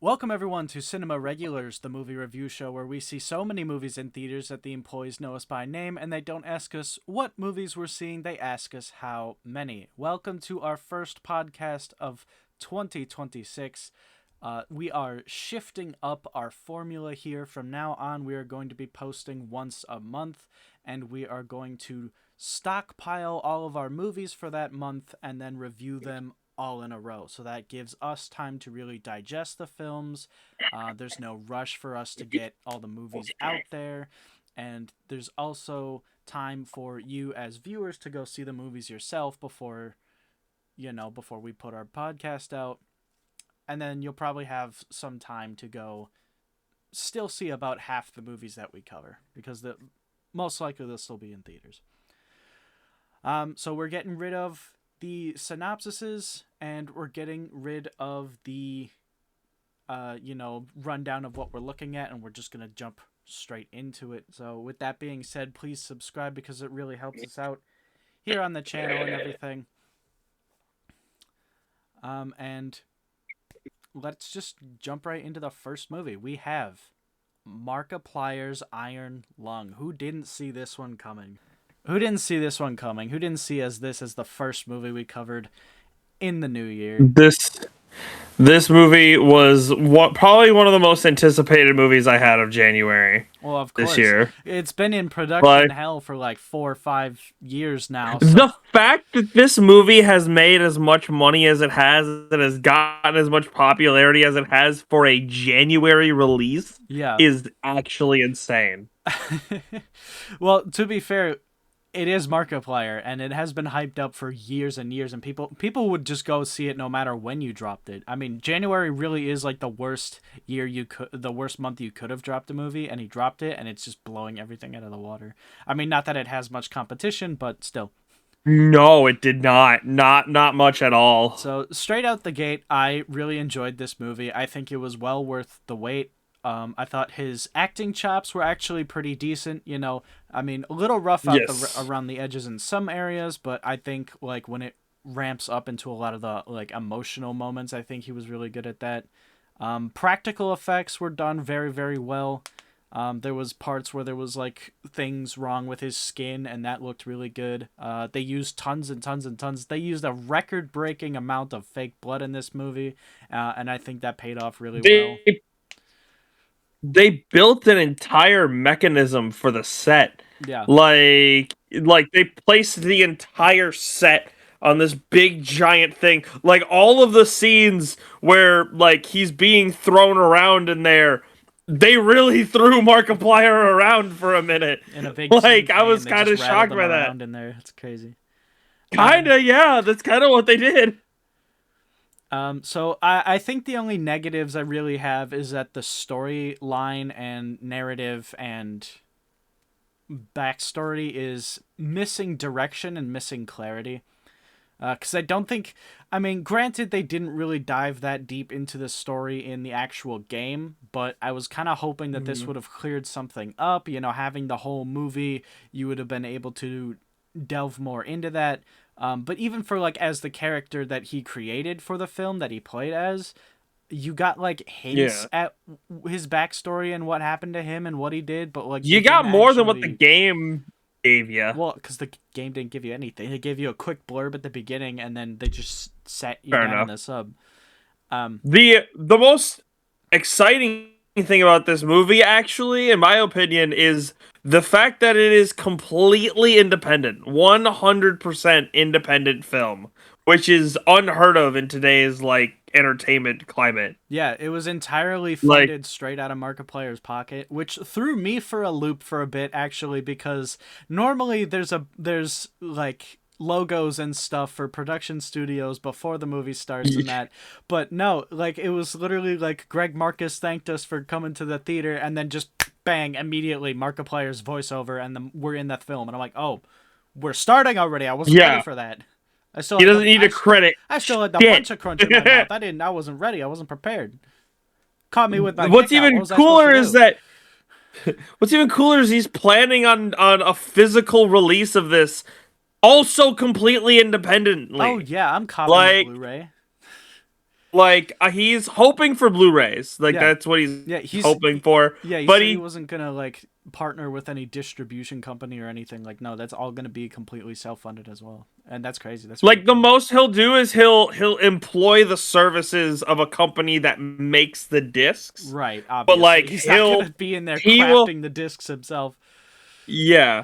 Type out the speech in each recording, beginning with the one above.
Welcome everyone to Cinema Regulars, the movie review show where we see so many movies in theaters that the employees know us by name and they don't ask us what movies we're seeing, they ask us how many. Welcome to our first podcast of 2026. We are shifting up our formula here. From now on, we are going to be posting once a month, and we are going to stockpile all of our movies for that month and then review them all in a row. So that gives us time to really digest the films. There's no rush for us to get all the movies out there. And there's also time for you as viewers to go see the movies yourself before we put our podcast out. And then you'll probably have some time to go still see about half the movies that we cover, because most likely they'll still be in theaters. So we're getting rid of the synopsises, and we're getting rid of the rundown of what we're looking at, and we're just gonna jump straight into it. So with that being said, please subscribe because it really helps us out here on the channel and everything. And let's just jump right into the first movie. We have Markiplier's Iron Lung. Who didn't see this one coming? Who didn't see this as this as the first movie we covered in the new year? This movie was probably one of the most anticipated movies I had of January. Well, of course. This year. It's been in production hell for like 4 or 5 years now. So. The fact that this movie has made as much money as it has, and has gotten as much popularity as it has for a January release, is actually insane. Well, to be fair, it is Markiplier, and it has been hyped up for years and years, and people would just go see it no matter when you dropped it. I mean, January really is like the worst month you could have dropped a movie, and he dropped it, and it's just blowing everything out of the water. I mean, not that it has much competition, but still. No, it did not. Not much at all. So, straight out the gate, I really enjoyed this movie. I think it was well worth the wait. I thought his acting chops were actually pretty decent. I mean, a little rough out around the edges in some areas, but I think like when it ramps up into a lot of the like emotional moments, I think he was really good at that. Practical effects were done very, very well. There was parts where there was like things wrong with his skin, and that looked really good. They used tons and tons and tons. They used a record-breaking amount of fake blood in this movie, and I think that paid off really well. They built an entire mechanism for the set. Yeah. Like they placed the entire set on this big giant thing. Like all of the scenes where like he's being thrown around in there, they really threw Markiplier around for a minute. In a big I was kind of shocked by that. In there. It's crazy. Kinda, yeah. That's kind of what they did. So I think the only negatives I really have is that the storyline and narrative and backstory is missing direction and missing clarity. Because I don't think... I mean, granted, they didn't really dive that deep into the story in the actual game, but I was kind of hoping that this would have cleared something up. Having the whole movie, you would have been able to delve more into that. But even for like as the character that he created for the film that he played as, you got like hints at his backstory and what happened to him and what he did, but like you got more than what the game gave you. Well, because the game didn't give you anything. It gave you a quick blurb at the beginning, and then they just set you down in the sub. The most exciting thing about this movie, actually, in my opinion, is the fact that it is completely independent, 100% independent film, which is unheard of in today's like entertainment climate. Yeah, it was entirely funded straight out of Markiplier's pocket, which threw me for a loop for a bit, actually, because normally there's like logos and stuff for production studios before the movie starts and that, but no, like it was literally like Greg Marcus thanked us for coming to the theater, and then just bang, immediately Markiplier's voiceover, and then we're in that film, and I'm like, oh, we're starting already. I wasn't ready for that. He doesn't need a credit. I still had the bunch of crunch in my mouth. I wasn't ready. I wasn't prepared. Caught me with my. What's even cooler is that. What's even cooler is he's planning on a physical release of this, also completely independently. Oh yeah, I'm copying Blu-ray. like he's hoping for Blu-rays. Like Yeah, that's what he's yeah. hoping for. He But said he wasn't gonna like partner with any distribution company or anything. Like, no, that's all gonna be completely self-funded as well, and that's crazy. That's really like the cool. most he'll do is he'll employ the services of a company that makes the discs. Right, But obviously, like he's not gonna be in there he will crafting the discs himself. yeah.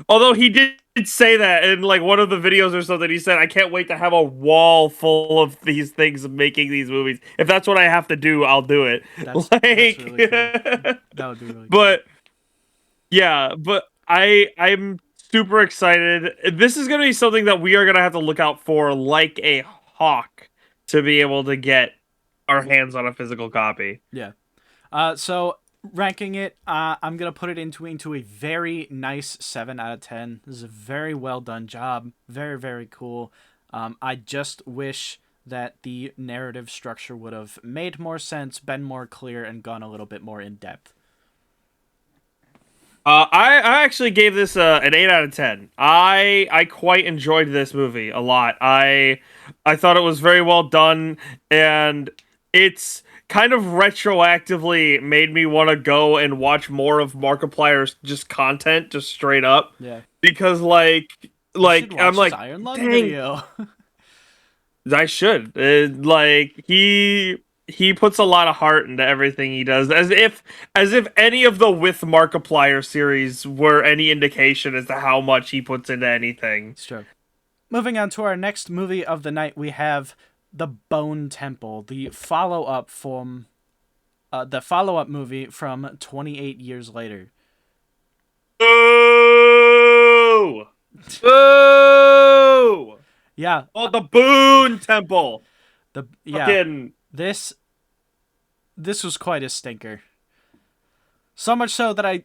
Although he did say that in like one of the videos or something, he said, "I can't wait to have a wall full of these things making these movies. If that's what I have to do, I'll do it." That's really cool. Like, That would be really cool. but yeah, but I'm super excited. This is gonna be something that we are gonna have to look out for like a hawk to be able to get our hands on a physical copy. Yeah. So ranking it, I'm gonna put it into a very nice 7 out of 10. This is a very well done job. Very very cool. I just wish that the narrative structure would have made more sense, been more clear, and gone a little bit more in depth. I actually gave this an 8 out of 10. I quite enjoyed this movie a lot. I thought it was very well done, and it's kind of retroactively made me want to go and watch more of Markiplier's just content, just straight up, Yeah. because You should watch I'm his like, Iron Lung dang, video. I should. Like he puts a lot of heart into everything he does, as if any of the With Markiplier series were any indication as to how much he puts into anything. It's true. Moving on to our next movie of the night, we have The Bone Temple, the follow-up movie from 28 years later. Boo! Boo! Yeah, Oh, the Boone Temple. yeah. Fucking This was quite a stinker. So much so that I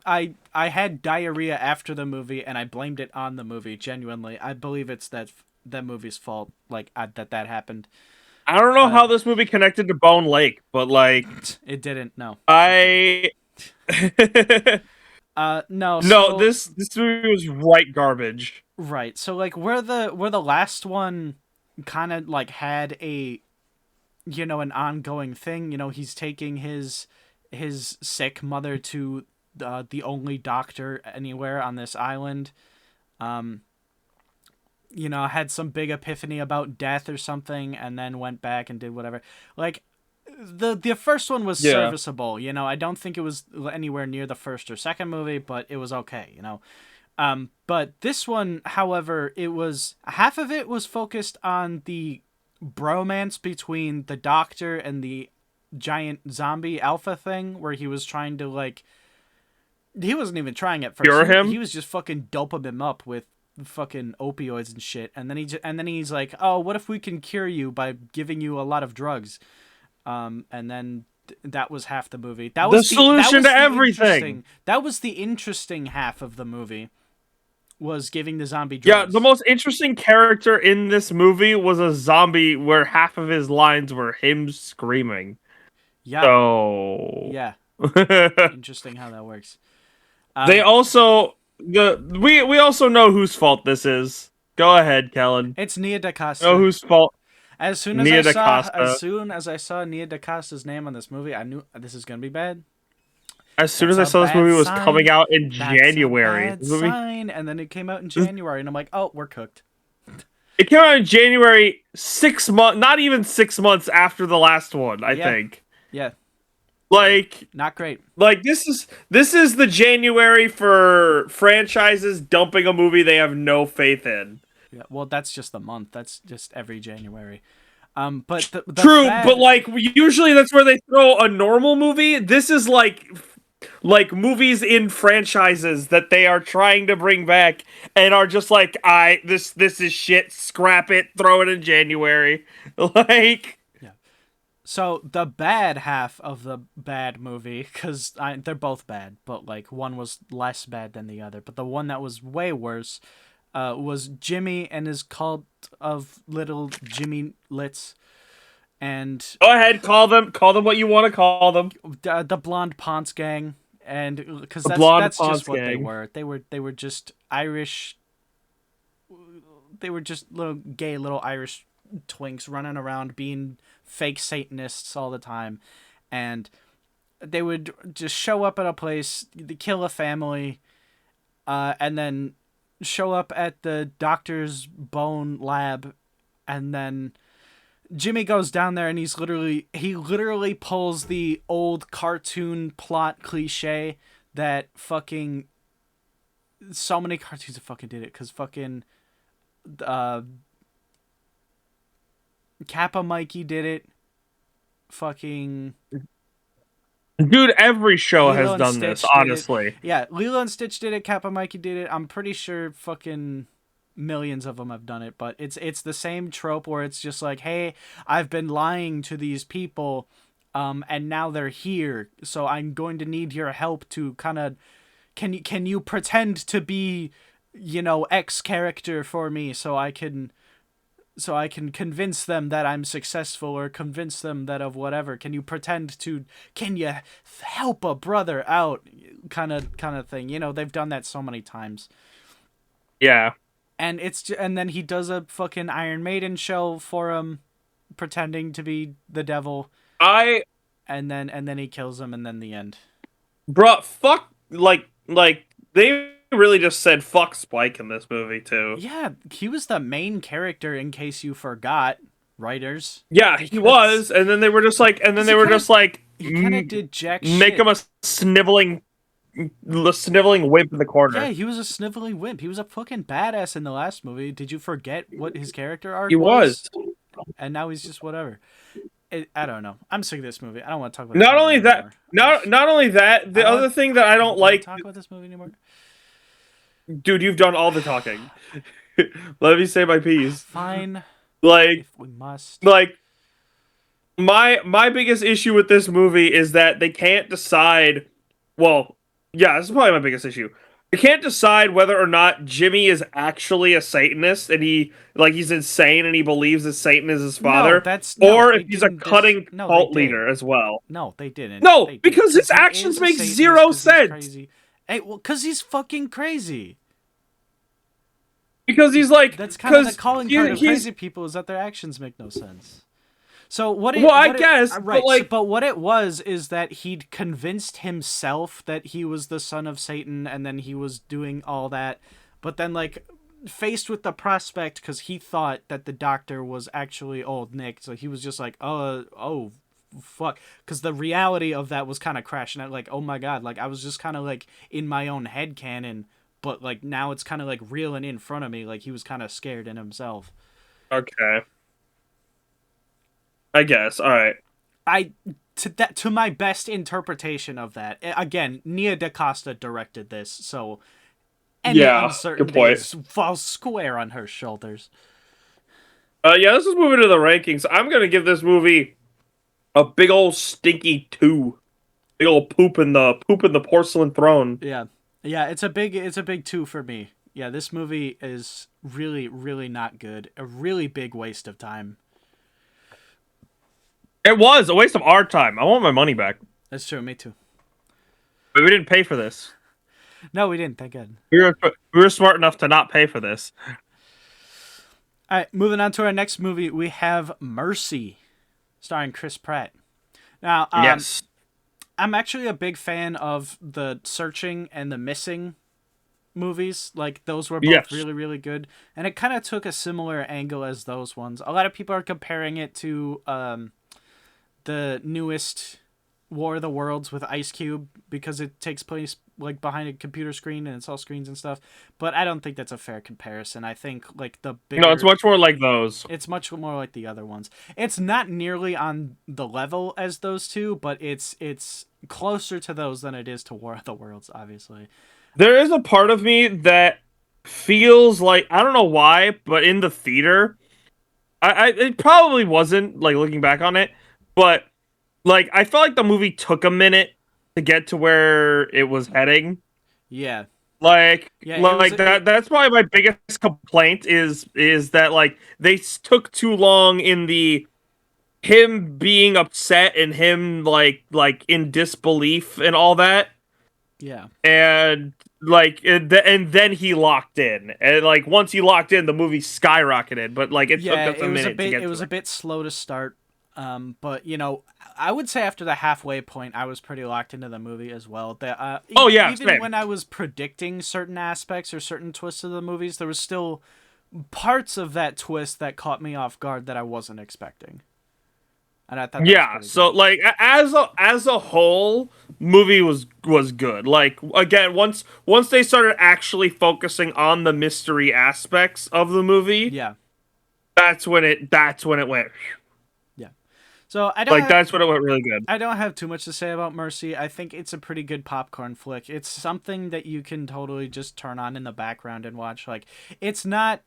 had diarrhea after the movie, and I blamed it on the movie. Genuinely, I believe it's that movie's fault. Like that happened. I don't know how this movie connected to Bone Lake, but like It didn't. No. I No. no, So this movie was right garbage. right. So like where the last one kind of like had a an ongoing thing. He's taking his sick mother to the only doctor anywhere on this island. Had some big epiphany about death or something, and then went back and did whatever. Like, the first one was serviceable. I don't think it was anywhere near the first or second movie, but it was okay. But this one, however, it was half of it was focused on the bromance between the doctor and the giant zombie alpha thing, where he was trying to like. He wasn't even trying at first. Cure him? He was just fucking doping him up with fucking opioids and shit, and then he's like, oh, what if we can cure you by giving you a lot of drugs, and then that was half the movie. That was the solution to everything. That was the interesting half of the movie, was giving the zombie drugs. Yeah, the most interesting character in this movie was a zombie where half of his lines were him screaming. Yeah. So Yeah. Interesting how that works. They also we also know whose fault this is. Go ahead, Kellen. It's Nia DaCosta. Know whose fault? As soon as I saw Nia DaCosta's name on this movie, I knew this is gonna be bad. As soon as I saw this movie was coming out in January, That's a bad sign. And then it came out in January, and I'm like, oh, we're cooked. It came out in January, 6 months, not even 6 months after the last one, I think. Yeah. Like, not great. Like this is the January for franchises dumping a movie they have no faith in. Yeah, well, that's just the month. That's just every January. But the true, but like usually that's where they throw a normal movie. This is like movies in franchises that they are trying to bring back and are just like, this is shit. Scrap it. Throw it in January. Like. So the bad half of the bad movie, because they're both bad, but like one was less bad than the other. But the one that was way worse was Jimmy and his cult of little Jimmy Lits. And go ahead, call them what you want to call them. The Blonde Ponce Gang, and because that's just what they were. They were just Irish. They were just little gay little Irish twinks running around being fake Satanists all the time, and they would just show up at a place, kill a family, and then show up at the doctor's bone lab, and then Jimmy goes down there and he literally pulls the old cartoon plot cliche that fucking so many cartoons have fucking did it, because fucking uh Kappa Mikey did it, fucking Dude, every show Lilo has and done Stitch this, did it. honestly. Yeah, Lilo and Stitch did it, Kappa Mikey did it. I'm pretty sure fucking millions of them have done it, but it's the same trope where it's just like, hey, I've been lying to these people, and now they're here, so I'm going to need your help to kind of, can you pretend to be, X character for me, so I can convince them that I'm successful, or convince them that of whatever. Can you help a brother out, kind of thing. They've done that so many times. Yeah. And and then he does a fucking Iron Maiden show for him, pretending to be the devil, I and then he kills him, and then the end. Bruh, fuck, like they really just said fuck Spike in this movie too. Yeah, he was the main character, in case you forgot, writers. Yeah, he was, and then they were just like, He kind of did jack make shit. him a sniveling wimp in the corner. Yeah, he was a sniveling wimp. He was a fucking badass in the last movie. Did you forget what his character arc He was. And now he's just whatever. I don't know. I'm sick of this movie. I don't want to talk about. Not only that, not only that, the other thing that I don't like. Talk about this movie anymore. Dude, you've done all the talking. Let me say my piece. Fine. Like, if we must. Like, my biggest issue with this movie is that they can't decide. Well, yeah, this is probably my biggest issue. They can't decide whether or not Jimmy is actually a Satanist and he's insane and he believes that Satan is his father, or if he's a cutting cult leader as well. No, they didn't. No, they because his actions make zero sense. Hey, well, because he's fucking crazy. Because he's like, that's kind of the calling card of crazy people, is that their actions make no sense. So what? But what it was is that he'd convinced himself that he was the son of Satan, and then he was doing all that. But then, like, faced with the prospect, because he thought that the doctor was actually old Nick, so he was just like, oh, fuck. Because the reality of that was kind of crashing out. Like, oh my god, like I was just kind of like in my own head canon, but like now it's kind of like reeling in front of me. Like he was kind of scared in himself. Okay. I guess. All right. To my best interpretation of that, again, Nia DaCosta directed this, so any uncertainty falls square on her shoulders. Yeah, let's just move into the rankings. I'm gonna give this movie a big old stinky 2. Big old poop in the porcelain throne. Yeah, it's a big 2 for me. Yeah, this movie is really, really not good. A really big waste of time. It was a waste of our time. I want my money back. That's true. Me too. But we didn't pay for this. No, we didn't. Thank God. We were smart enough to not pay for this. All right, moving on to our next movie, we have Mercy, starring Chris Pratt. Now, yes, I'm actually a big fan of the Searching and the Missing movies. Like, those were both really, really good. And it kind of took a similar angle as those ones. A lot of people are comparing it to the newest War of the Worlds with Ice Cube, because it takes place like behind a computer screen and it's all screens and stuff. But I don't think that's a fair comparison. I think like it's much more like those. It's much more like the other ones. It's not nearly on the level as those two, but it's closer to those than it is to War of the Worlds, obviously. There is a part of me that feels like, I don't know why, but in the theater, it probably wasn't, like, looking back on it, but like I felt like the movie took a minute to get to where it was heading. Yeah. That's probably my biggest complaint is that like they took too long in the him being upset and him like in disbelief and all that. Yeah. And and then he locked in, and like once he locked in, the movie skyrocketed. But like it took Yeah, us a minute to get it to was a it. bit slow to start. But I would say after the halfway point, I was pretty locked into the movie as well. That Oh yeah, even same. when I was predicting certain aspects or certain twists of the movies, there was still parts of that twist that caught me off guard that I wasn't expecting, and I thought that was Yeah, pretty so good. like as a whole, movie was good. Like again, once they started actually focusing on the mystery aspects of the movie, Yeah, that's when it went. yeah. So Like that's when it went really good. I don't have too much to say about Mercy. I think it's a pretty good popcorn flick. It's something that you can totally just turn on in the background and watch. Like it's not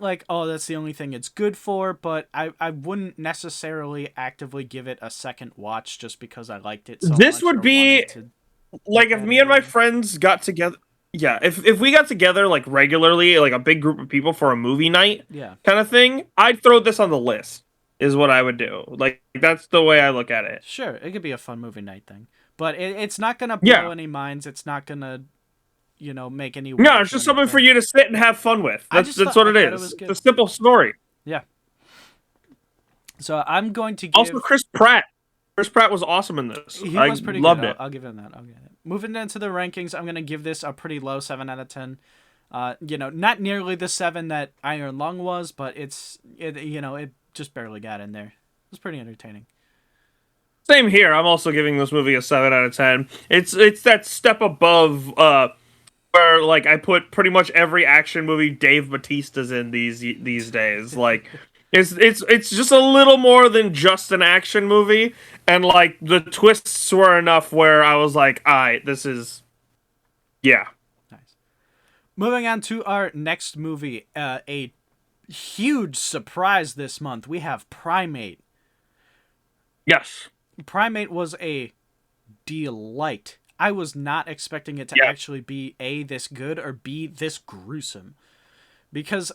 like, oh, that's the only thing it's good for, but I wouldn't necessarily actively give it a second watch just because I liked it so This much would or be wanted to like look if at me it and my again. friends got together. Yeah, if we got together like regularly, like a big group of people for a movie night Yeah. kind of thing, I'd throw this on the list. Is what I would do. Like that's the way I look at it. Sure, it could be a fun movie night thing. But it's not going to Yeah. blow any minds. It's not going to, make any No, it's waves or just something for anything. you to sit and have fun with. That's what I it thought it is. was It's a good. simple story. Yeah. So I'm going to Also, give. Chris Pratt. Chris Pratt was awesome in this. He I was pretty good. loved it. I'll give him that. I'll give it. Moving into the rankings, I'm gonna give this a pretty low 7 out of 10. Not nearly the 7 that Iron Lung was, but it just barely got in there. It was pretty entertaining. Same here. I'm also giving this movie a 7 out of 10. It's that step above where like I put pretty much every action movie Dave Bautista's in these days. Like it's just a little more than just an action movie, and like the twists were enough where I was like, all right, this is yeah. Nice. Moving on to our next movie, a huge surprise this month. We have Primate. Yes. Primate was a delight. I was not expecting it to Yeah. actually be A, this good, or B, this gruesome. Because,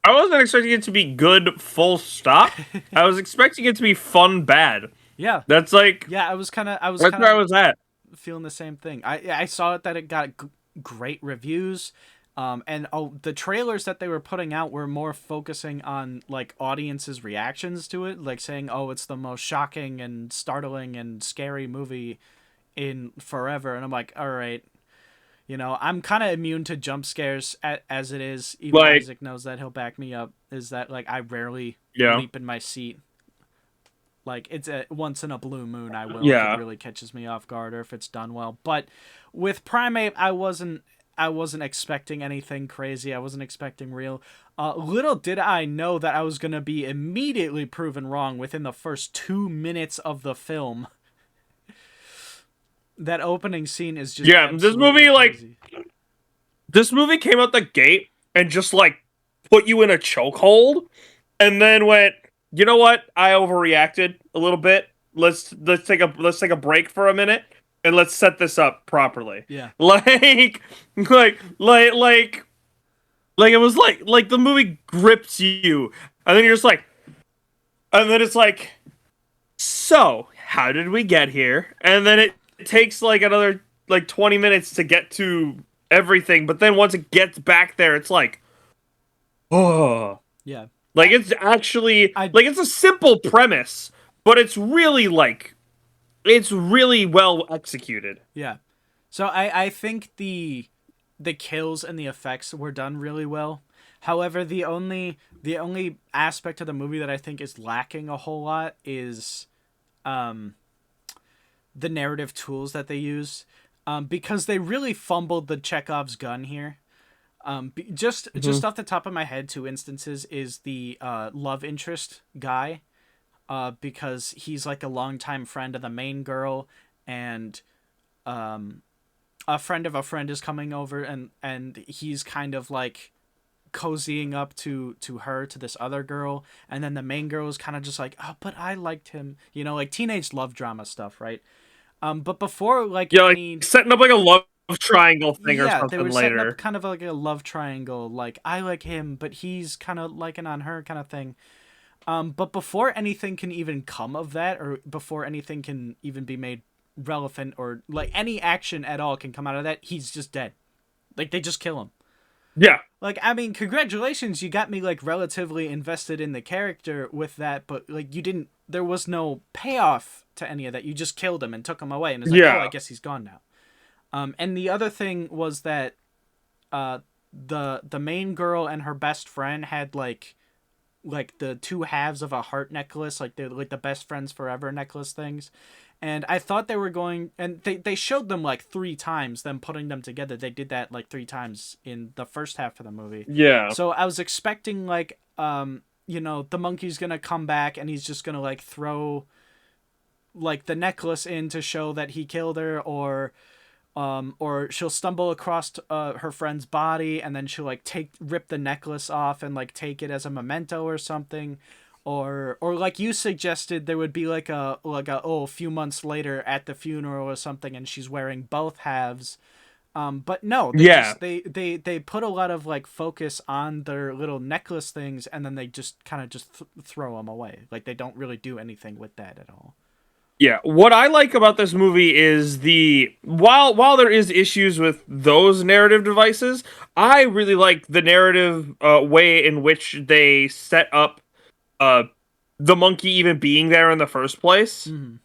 I wasn't expecting it to be good full stop. I was expecting it to be fun bad. yeah, That's like yeah, I was that's kind where I of was at. feeling the same thing. I saw it that it got great reviews. And the trailers that they were putting out were more focusing on like audiences' reactions to it, like saying, "Oh, it's the most shocking and startling and scary movie in forever." And I'm like, "All right, I'm kind of immune to jump scares as it is. Even Like Isaac knows that he'll back me up. Is that like I rarely yeah. leap in my seat. Like it's a once in a blue moon I will if it Yeah. really catches me off guard or if it's done well. But with Primate, I wasn't expecting anything crazy. I wasn't expecting real. Little did I know that I was gonna be immediately proven wrong within the first 2 minutes of the film. That opening scene is just Yeah, absolutely crazy. this movie came out the gate and just like put you in a chokehold and then went, "You know what? I overreacted a little bit. Let's take a break for a minute and let's set this up properly." Yeah. Like like it was like the movie grips you and then you're just like and then it's like, "So, how did we get here?" And then it takes like another like 20 minutes to get to everything, but then once it gets back there, it's like, oh, Yeah. like it's actually I like it's a simple premise, but it's really well executed. Yeah. So I think the kills and the effects were done really well. However, the only aspect of the movie that I think is lacking a whole lot is the narrative tools that they use. Because they really fumbled the Chekhov's gun here. Just off the top of my head, two instances is the love interest guy, because he's like a longtime friend of the main girl, and a friend of a friend is coming over, and he's kind of like cozying up to her, to this other girl, and then the main girl is kind of just like, "Oh, but I liked him," like teenage love drama stuff, right? But before like Yeah, like any setting up like a love triangle thing or yeah, they something were setting up later. kind of like a love triangle, like I like him, but he's kind of liking on her kind of thing. But before anything can even come of that, or before anything can even be made relevant, or like any action at all can come out of that, he's just dead. Like, they just kill him. Yeah. Like, I mean, congratulations, you got me, like, relatively invested in the character with that, but, like, you didn't, there was no payoff to any of that. You just killed him and took him away, and it's like, oh, I Yeah. guess he's gone now. And the other thing was that the main girl and her best friend had, like the two halves of a heart necklace, like they're like the best friends forever necklace things. And I thought they were going, and they showed them like 3 times, them putting them together. They did that like 3 times in the first half of the movie. Yeah. So I was expecting like, the monkey's gonna come back and he's just gonna like throw like the necklace in to show that he killed her, or she'll stumble across her friend's body and then she'll like rip the necklace off and like take it as a memento or something, or like you suggested, there would be like a few months later at the funeral or something and she's wearing both halves. But no, Yeah. they put a lot of like focus on their little necklace things and then they just kind of just throw them away. Like they don't really do anything with that at all. Yeah, what I like about this movie is while there is issues with those narrative devices, I really like the narrative way in which they set up uh the monkey even being there in the first place. Mm-hmm.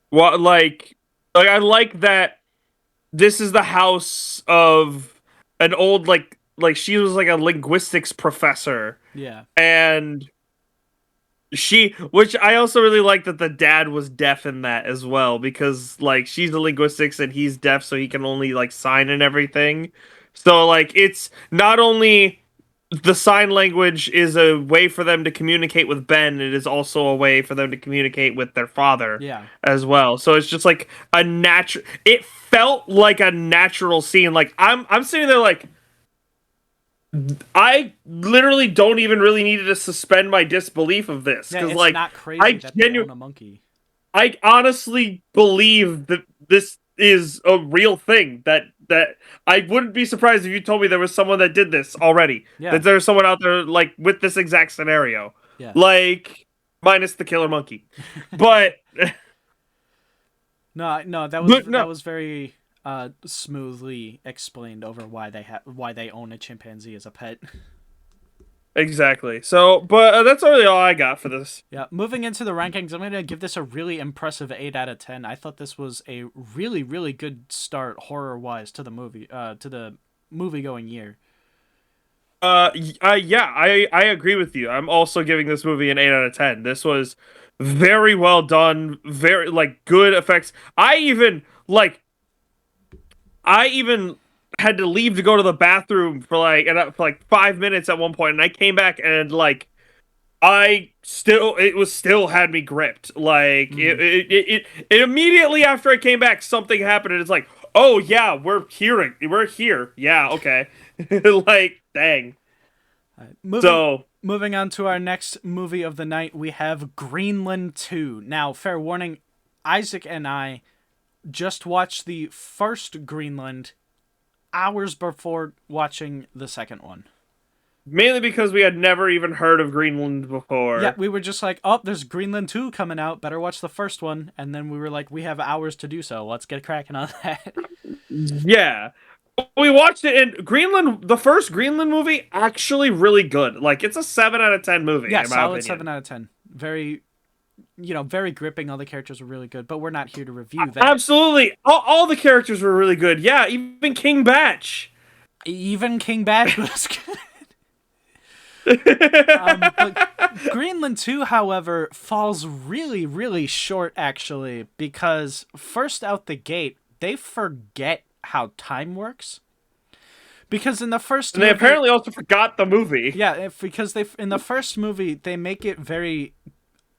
What like I like that this is the house of an old like she was like a linguistics professor, Yeah. and which I also really like that the dad was deaf in that as well, because like she's the linguistics and he's deaf, so he can only like sign and everything. So like it's not only the sign language is a way for them to communicate with Ben, it is also a way for them to communicate with their father Yeah. as well. So it's just like a natural. It felt like a natural scene. Like I'm sitting there like, I literally don't even really need to suspend my disbelief of this, Yeah, because it's like not crazy I that they own a monkey. I honestly believe that this is a real thing. That I wouldn't be surprised if you told me there was someone that did this already. Yeah. That there's someone out there like with this exact scenario. Yeah. Like minus the killer monkey, but No, but no. that was very smoothly explained over why they own a chimpanzee as a pet. Exactly. So, but that's really all I got for this. Yeah, moving into the rankings, I'm going to give this a really impressive 8 out of 10. I thought this was a really, really good start horror-wise to the movie-going year. Yeah, I agree with you. I'm also giving this movie an 8 out of 10. This was very well done, very like good effects. I even had to leave to go to the bathroom for like 5 minutes at one point, and I came back and like it was still had me gripped. Like it immediately after I came back, something happened, and it's like, oh yeah, we're here. Yeah, okay. Like, dang. Moving on to our next movie of the night, we have Greenland 2. Now, fair warning, Isaac and I just watched the first Greenland hours before watching the second one. Mainly because we had never even heard of Greenland before. Yeah, we were just like, oh, there's Greenland 2 coming out. Better watch the first one. And then we were like, we have hours to do so. Let's get cracking on that. Yeah. We watched it, and the first Greenland movie, actually really good. Like, it's a 7 out of 10 movie, Yeah, in my solid opinion. 7 out of 10. Very, very gripping. All the characters were really good, but we're not here to review that. Absolutely. All the characters were really good. Yeah, even King Batch. Even King Batch was good. But Greenland 2, however, falls really, really short, actually, because first out the gate, they forget how time works. Because in the first movie, they apparently also forgot the movie. Yeah, because in the first movie, they make it very,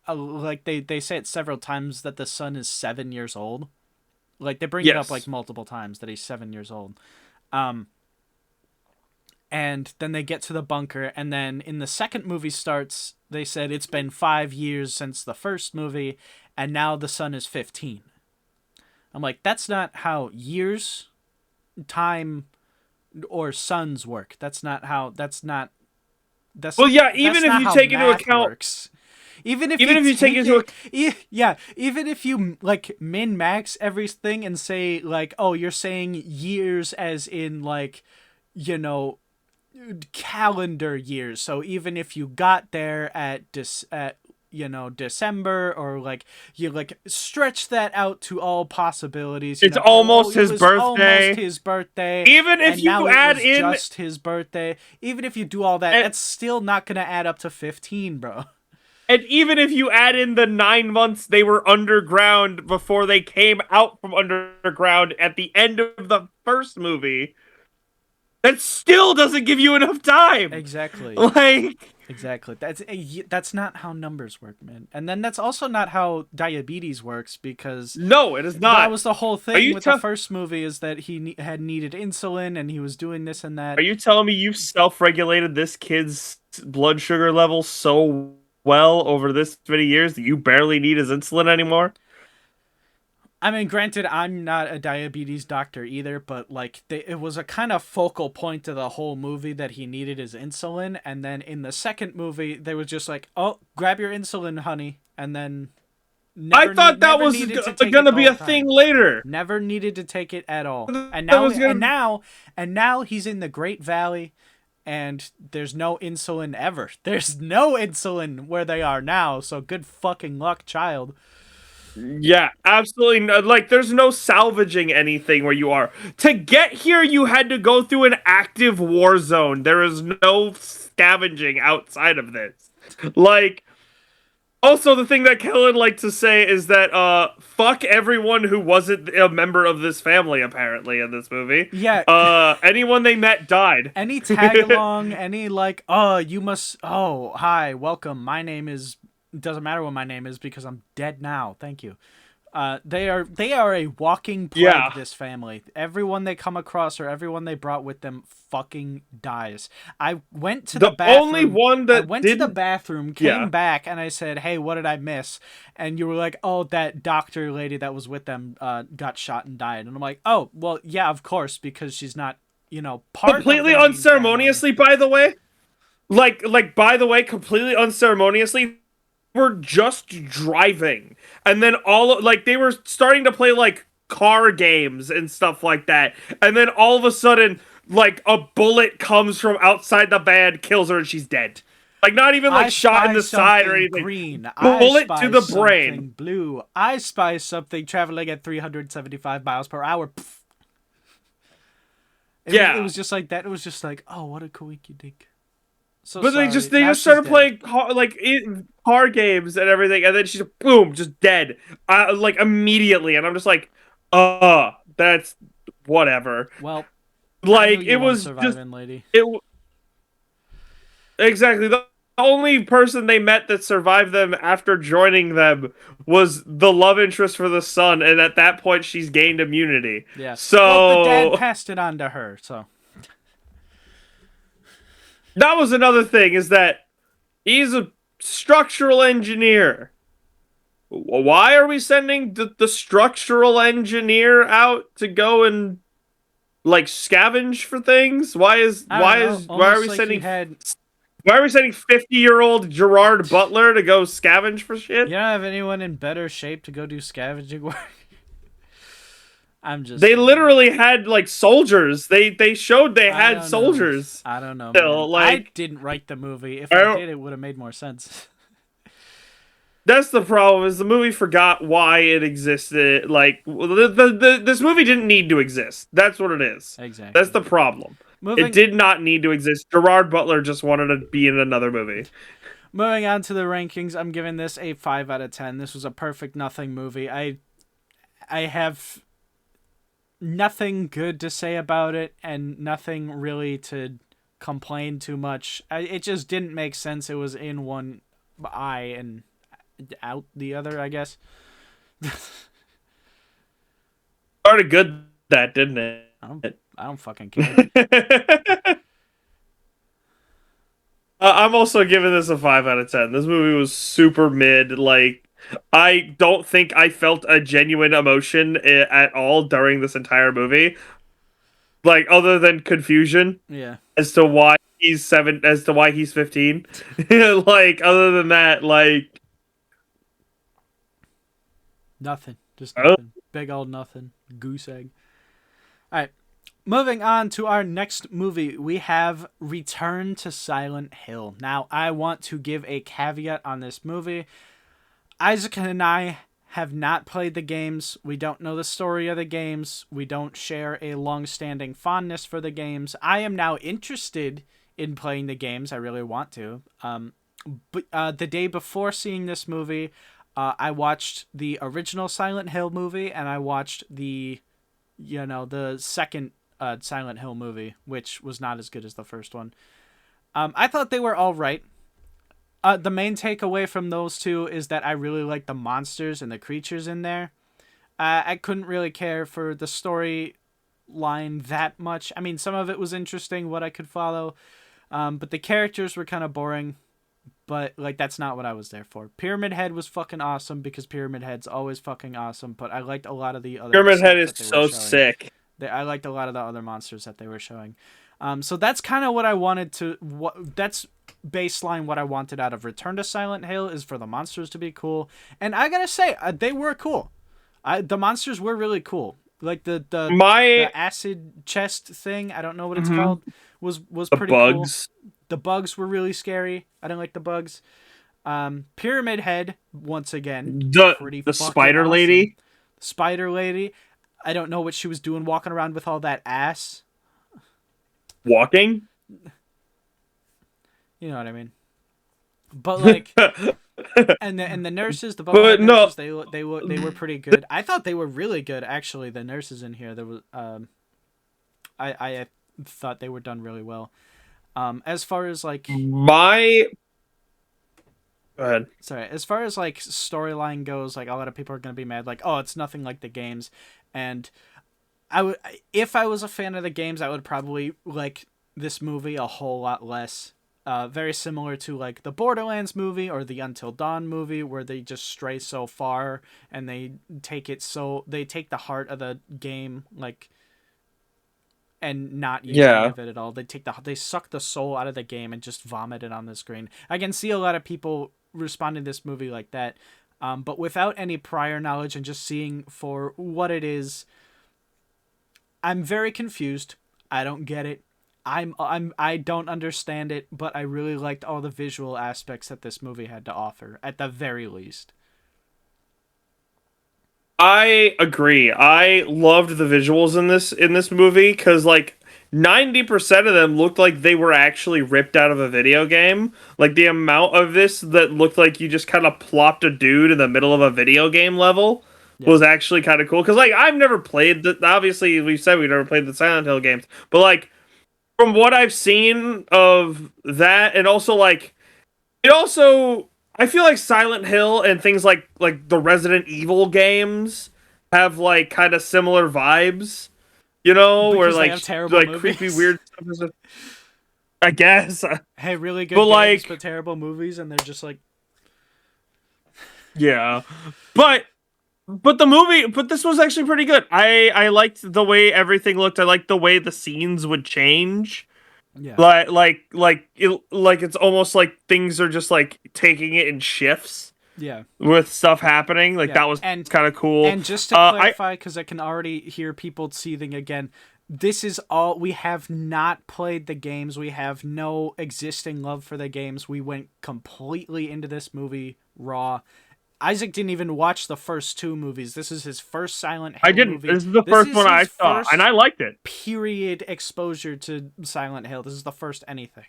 like, they say it several times that the son is 7 years old. Like, they bring it up, like, multiple times that he's 7 years old. And then they get to the bunker, and then in the second movie starts, they said it's been 5 years since the first movie, and now the son is 15. I'm like, that's not how years, time, or sons work. Well, yeah, even if you take into account... Works. Even if Even you if you take into yeah, even if you like min max everything and say like, oh, you're saying years as in like, you know, calendar years. So even if you got there at December, or like you like stretch that out to all possibilities, it's oh, almost it his was almost birthday. his birthday, Even if and now you it add was in, just his birthday. Even if you do all that, and, that's still not gonna add up to 15, bro. and even if you add in the 9 months they were underground before they came out from underground at the end of the first movie, that still doesn't give you enough time. Exactly. Like, Exactly. That's not how numbers work, man. And then that's also not how diabetes works, because no, it is that not. was the whole Are thing you with the first movie, is that he had needed insulin and he was doing this and that. are you telling me you self-regulated this kid's blood sugar level so well over this many years that you barely need his insulin anymore? I mean, granted, I'm not a diabetes doctor either, but like it was a kind of focal point of the whole movie that he needed his insulin, and then in the second movie they were just like, "Oh, grab your insulin, honey," and then I thought that never was needed to take it gonna the be whole a thing time. later. Never needed to take it at all. And That now was gonna. he's in the Great Valley, and there's no insulin ever. There's no insulin where they are now, so good fucking luck, child. Yeah, absolutely. No, like, there's no salvaging anything where you are. To get here, you had to go through an active war zone. There is no scavenging outside of this. Like, also, the thing that Kellen liked to say is that, fuck everyone who wasn't a member of this family, apparently, in this movie. Yeah. Anyone they met died. Any tag along, any like, oh, you must, oh, hi, welcome. My name is, doesn't matter what my name is because I'm dead now. Thank you. They are a walking plague, Yeah. this family. Everyone they come across or everyone they brought with them fucking dies. I went to the bathroom. Only one that I went to the bathroom, came back, and I said, "Hey, what did I miss?" And you were like, "Oh, that doctor lady that was with them got shot and died." And I'm like, "Oh, well, yeah, of course, because she's not, part completely of the main unceremoniously, family." by the way. Like, by the way, completely unceremoniously, were just driving, and then they were starting to play like car games and stuff like that, and then all of a sudden, like, a bullet comes from outside the van, kills her, and she's dead. Like, not even like shot in the side or anything. Green. Bullet I to the spy brain. something blue. I spy something traveling at 375 miles per hour. It was just like that. It was just like, oh, what a coinkydink. So but sorry. they Now just she's started dead. playing car games and everything, and then she's boom, just dead, like, immediately, and I'm just like, that's whatever. Well, I knew Like, you it weren't was just surviving, lady. exactly the only person they met that survived them after joining them was the love interest for the son, and at that point she's gained immunity. Yeah. Well, the dad So passed it on to her, so. that was another thing, is that he's a structural engineer. Why are we sending the structural engineer out to go and, like, scavenge for things? Why are we Like sending had. why are we sending 50-year-old Gerard Butler to go scavenge for shit? You don't have anyone in better shape to go do scavenging work? I'm just. They literally had, like, soldiers. They showed they had soldiers. I don't know, Still, man. like, I didn't write the movie. If I did, it would have made more sense. that's the problem, is the movie forgot why it existed. Like, this movie didn't need to exist. That's what it is. Exactly. That's the problem. It did not need to exist. Gerard Butler just wanted to be in another movie. Moving on to the rankings, I'm giving this a 5 out of 10. This was a perfect nothing movie. I have nothing good to say about it, and nothing really to complain too much. It just didn't make sense. It was in one eye and out the other, I guess. Started good, that, didn't it? I don't fucking care. I'm also giving this a 5 out of 10. This movie was super mid. Like, I don't think I felt a genuine emotion at all during this entire movie. Like, other than confusion. Yeah. As to why he's 15. Like, other than that, like, Nothing. Just Oh, nothing. Big old nothing. Goose egg. All right. Moving on to our next movie, we have Return to Silent Hill. Now, I want to give a caveat on this movie. Isaac and I have not played the games. We don't know the story of the games. We don't share a long-standing fondness for the games. I am now interested in playing the games. I really want to. But the day before seeing this movie, I watched the original Silent Hill movie, and I watched the second Silent Hill movie, which was not as good as the first one. I thought they were all right. The main takeaway from those two is that I really like the monsters and the creatures in there. I couldn't really care for the story line that much. I mean, some of it was interesting, what I could follow, but the characters were kind of boring. But like, that's not what I was there for. Pyramid Head was fucking awesome because Pyramid Head's always fucking awesome. But I liked a lot of the other Pyramid stuff Head is that they so were showing. sick. I liked a lot of the other monsters that they were showing. So that's kind of what I wanted to. That's baseline what I wanted out of Return to Silent Hill, is for the monsters to be cool. And I gotta say, they were cool. The monsters were really cool. Like the acid chest thing, I don't know what it's called, was the pretty bugs. cool. The bugs were really scary. I didn't like the bugs. Pyramid Head, once again, pretty the fucking spider awesome. lady. Spider lady. I don't know what she was doing walking around with all that ass. Walking? You know what I mean? But like, and the nurses, the bug nurses, they were pretty good. I thought they were really good, actually. The nurses in here, there was I thought they were done really well. As far as like Go ahead. Sorry, as far as like storyline goes, like a lot of people are gonna be mad, like, oh, it's nothing like the games, and if I was a fan of the games, I would probably like this movie a whole lot less. Very similar to like the Borderlands movie or the Until Dawn movie, where they just stray so far and they take the heart of the game, like, and not use any of it at all. They suck the soul out of the game and just vomit it on the screen. I can see a lot of people responding to this movie like that, but without any prior knowledge and just seeing for what it is, I'm very confused. I don't get it. I don't understand it, but I really liked all the visual aspects that this movie had to offer, at the very least. I agree. I loved the visuals in this movie because like 90% of them looked like they were actually ripped out of a video game. Like the amount of this that looked like you just kind of plopped a dude in the middle of a video game level was actually kind of cool. Because like I've never played obviously we said we never played the Silent Hill games, but like from what I've seen of that, and also like it also, I feel like Silent Hill and things like the Resident Evil games have like kind of similar vibes, you know, because where they like have terrible movies. creepy weird stuff. I guess. Hey, really good but games, but terrible movies, and they're just like, yeah, but this was actually pretty good. I liked the way everything looked. I liked the way the scenes would change. yeah, Like it's almost like things are just like taking it in shifts. Yeah. With stuff happening. Like that was kind of cool. And just to clarify, because I can already hear people seething again, this is all, we have not played the games. We have no existing love for the games. We went completely into this movie raw. Isaac didn't even watch the first two movies. This is his first Silent Hill movie. I didn't. This is the first one I saw, and I liked it. Period exposure to Silent Hill. This is the first anything.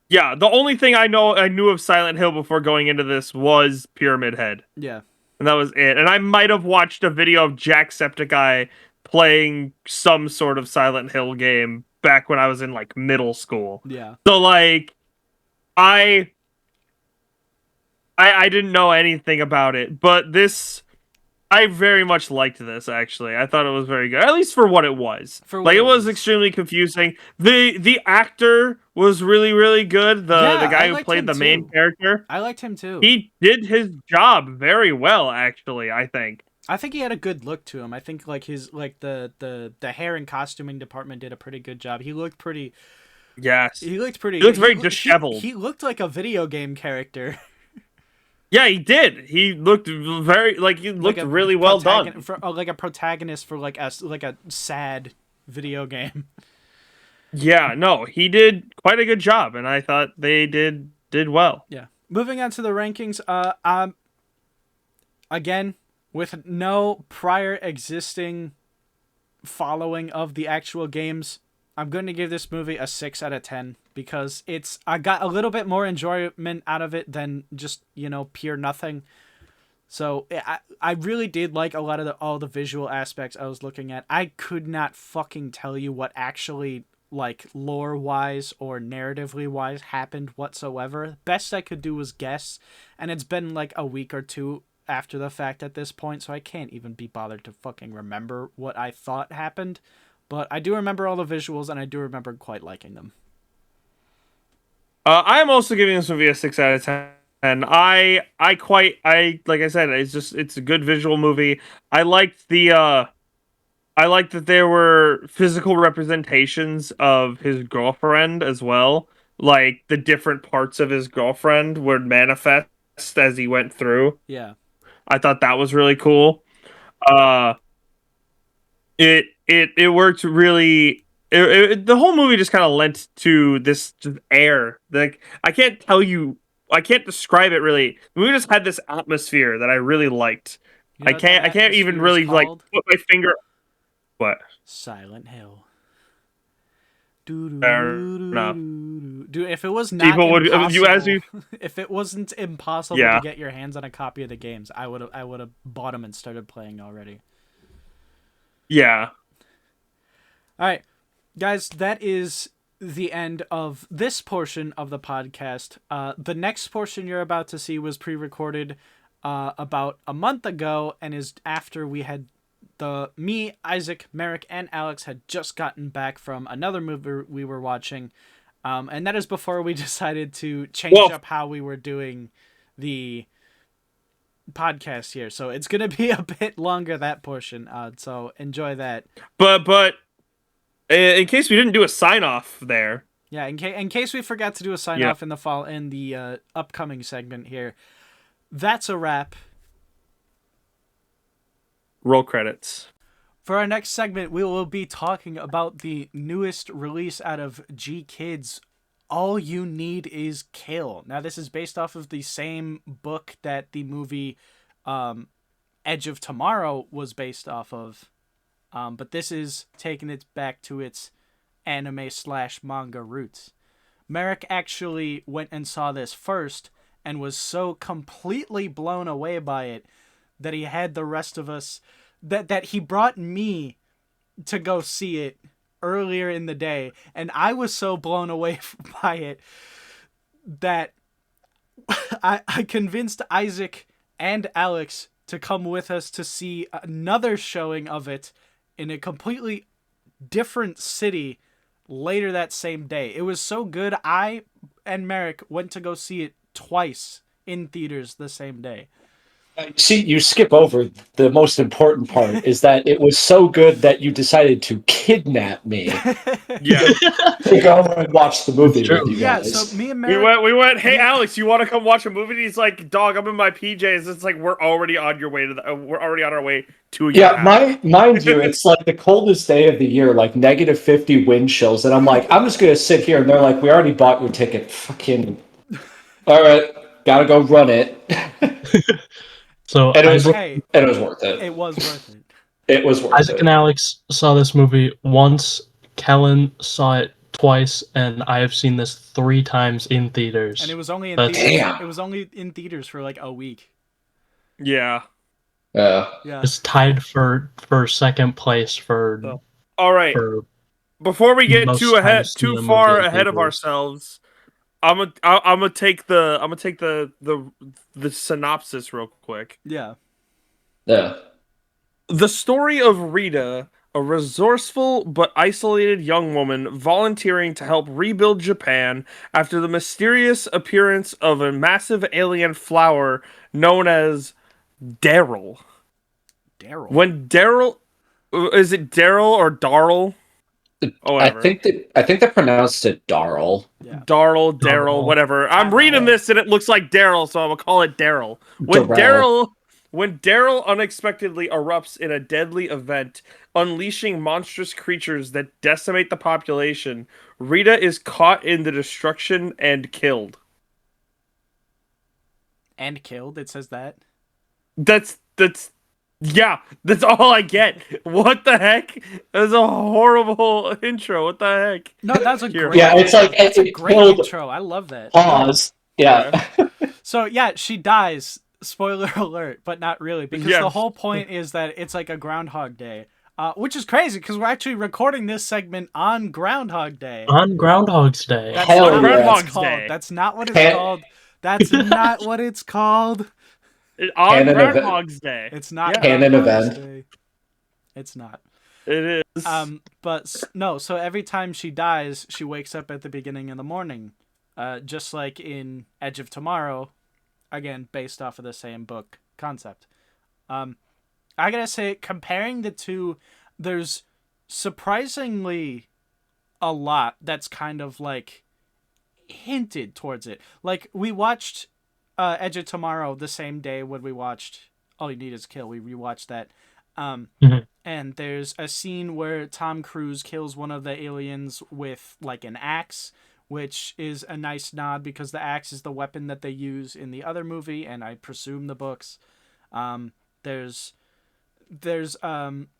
Yeah, the only thing I knew of Silent Hill before going into this was Pyramid Head. Yeah. And that was it. And I might have watched a video of Jacksepticeye playing some sort of Silent Hill game back when I was in like middle school. Yeah. So like I didn't know anything about it, but I very much liked this, actually. I thought it was very good, at least for what it was. It was extremely confusing. The actor was really, really good. The guy who played the main character. I liked him too. He did his job very well, actually, I think. I think he had a good look to him. I think like his the hair and costuming department did a pretty good job. He looked pretty. Yes. He looked pretty. He looked very disheveled. He looked like a video game character. Yeah, he did. He looked very he like looked a really well done. like a protagonist for like a sad video game. Yeah, no, he did quite a good job, and I thought they did well. Yeah. Moving on to the rankings. Again, with no prior existing following of the actual games, I'm going to give this movie a 6 out of 10 because I got a little bit more enjoyment out of it than just, pure nothing. So I really did like a lot of all the visual aspects I was looking at. I could not fucking tell you what actually, like, lore-wise or narratively-wise happened whatsoever. Best I could do was guess, and it's been like a week or two after the fact at this point, so I can't even be bothered to fucking remember what I thought happened. But I do remember all the visuals, and I do remember quite liking them. I'm also giving this movie a 6 out of 10. I like I said, it's a good visual movie. I liked I liked that there were physical representations of his girlfriend as well. Like the different parts of his girlfriend would manifest as he went through. Yeah. I thought that was really cool. Uh, it worked really. The whole movie just kind of lent to this just air. Like I can't describe it really. The movie just had this atmosphere that I really liked. You know what I that can't even atmosphere is really called? put my finger. What? Silent Hill. Fair enough. Dude, if it was not People would impossible, you as you if it wasn't impossible yeah to get your hands on a copy of the games, I would have bought them and started playing already. yeah. All right, guys, that is the end of this portion of the podcast. The next portion you're about to see was pre-recorded about a month ago and is after we had me, Isaac, Merrick, and Alex had just gotten back from another movie we were watching. And that is before we decided to change up how we were doing the podcast here. So it's going to be a bit longer, that portion. So enjoy that. But in case we didn't do a sign off there. Yeah, in case we forgot to do a sign off in the upcoming segment here. That's a wrap. Roll credits. For our next segment, we will be talking about the newest release out of G Kids, All You Need Is Kill. Now, this is based off of the same book that the movie Edge of Tomorrow was based off of. But this is taking it back to its anime/manga roots. Merrick actually went and saw this first and was so completely blown away by it that he had the rest of us, that he brought me to go see it earlier in the day, and I was so blown away by it that I convinced Isaac and Alex to come with us to see another showing of it in a completely different city later that same day. It was so good, I and Merrick went to go see it twice in theaters the same day. See, you skip over the most important part is that it was so good that you decided to kidnap me. Yeah. To go and watch the movie with you Yeah, guys. so me and Merrick... We went, hey Alex, you want to come watch a movie? And he's like, dog, I'm in my PJs. It's like we're already on your way we're already on our way to your house. Mind you, it's like the coldest day of the year, like -50 wind chills, and I'm like, I'm just gonna sit here, and they're like, we already bought your ticket. Fucking all right, gotta go run it. So and it was worth it. It was worth it. It was worth Isaac it. and Alex saw this movie once. Kellen saw it twice, and I have seen this 3 times in theaters. And it was only in theaters. It was only in theaters for like a week. Yeah. Yeah. It's tied for second place for. All right. Before we get too far ahead of ourselves, I'm gonna take the synopsis real quick. Yeah. Yeah. The story of Rita, a resourceful but isolated young woman volunteering to help rebuild Japan after the mysterious appearance of a massive alien flower known as Daryl. Daryl. When Daryl, is it Daryl or Darl? or I whatever. think they pronounced it Darl. Yeah. Daryl, Daryl. whatever. I'm Daryl. reading this and it looks like Daryl, so I'm gonna call it Daryl. Darrell. When Daryl unexpectedly erupts in a deadly event, unleashing monstrous creatures that decimate the population, Rita is caught in the destruction and killed. And killed. It says that. That's that's all I get. What the heck? That's a horrible intro. What the heck? No, that's a Here. great. Yeah, it's like that's a it great killed- intro. I love that. Pause. Yeah. So yeah, she dies. Spoiler alert, but not really, because Yeah. the whole point is that it's like a Groundhog Day, which is crazy because we're actually recording this segment on Groundhog Day. On Groundhog's Day. That's Hell not yeah. what it's Groundhog's called. Day. That's not what it's Can- called. That's not what it's called. On Canon event. Groundhog's Day. It's not Yeah. Canon Groundhog's event. Day. It's not. It is. No. So every time she dies, she wakes up at the beginning of the morning, just like in Edge of Tomorrow, again based off of the same book concept. I gotta say, comparing the two, there's surprisingly a lot that's kind of like hinted towards it. Like we watched Edge of Tomorrow the same day when we watched All You Need Is Kill. We rewatched that. And there's a scene where Tom Cruise kills one of the aliens with like an axe, which is a nice nod because the axe is the weapon that they use in the other movie, and I presume the books. There's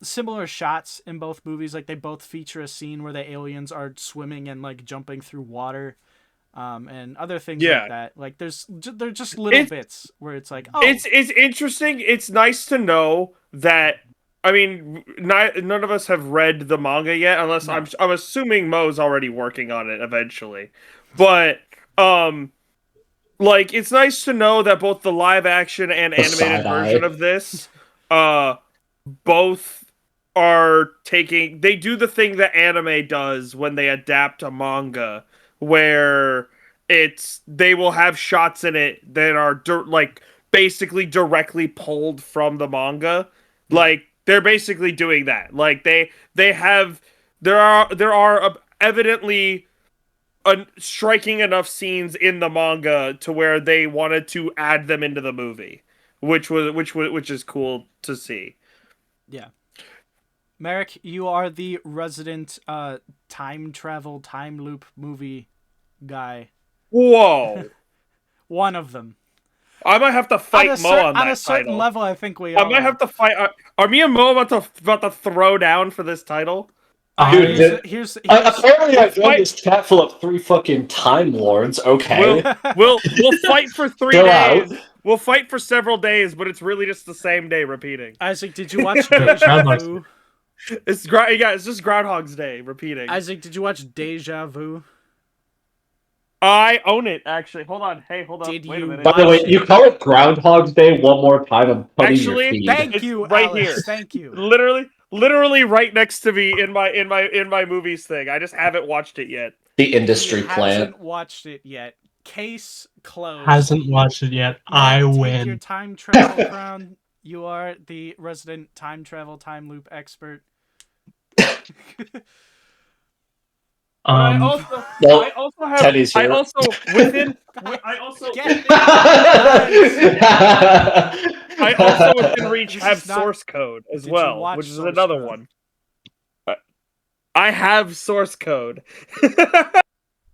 similar shots in both movies. Like they both feature a scene where the aliens are swimming and like jumping through water, and other things Yeah. like that. Like they're just little bits where it's like, oh, It's interesting. It's nice to know that. I mean, none of us have read the manga yet, unless No. I'm assuming Mo's already working on it eventually. But like it's nice to know that both the live action and animated side-eye. version of this, both are taking. They do the thing that anime does when they adapt a manga, where they will have shots in it that are like basically directly pulled from the manga. Like they're basically doing that. Like there are evidently striking enough scenes in the manga to where they wanted to add them into the movie, which is cool to see. yeah. Merrick, you are the resident time travel, time loop movie guy. Whoa! One of them. I might have to fight Mo on that on a certain title. level, I think we I all might have to fight. Are me and Mo about to throw down for this title? Dude, here's apparently I joined this chat full of 3 fucking Time Lords. Okay. We'll fight for 3 Chill days. out. We'll fight for several days, but it's really just the same day repeating. Isaac, did you watch Deja Vu? It's just Groundhog's Day repeating. Isaac, did you watch Deja Vu? I own it, actually. Hold on. Hey, hold on. Did Wait a you minute. By the way, you call it Groundhog's Day one more time, I'm putting Actually, your feed. Thank It's you, right Alex. here. Thank you. Literally right next to me in my movies thing. I just haven't watched it yet. The industry He plant. hasn't watched it yet. Case closed. Hasn't watched it yet. Matt, I take win. your time travel crown. You are the resident time travel, time loop expert. I Well, also have. Teddy's I here. also within. I also. Get I also within reach This have is not- source code as Did you well, watch which is source another code? one. I have source code.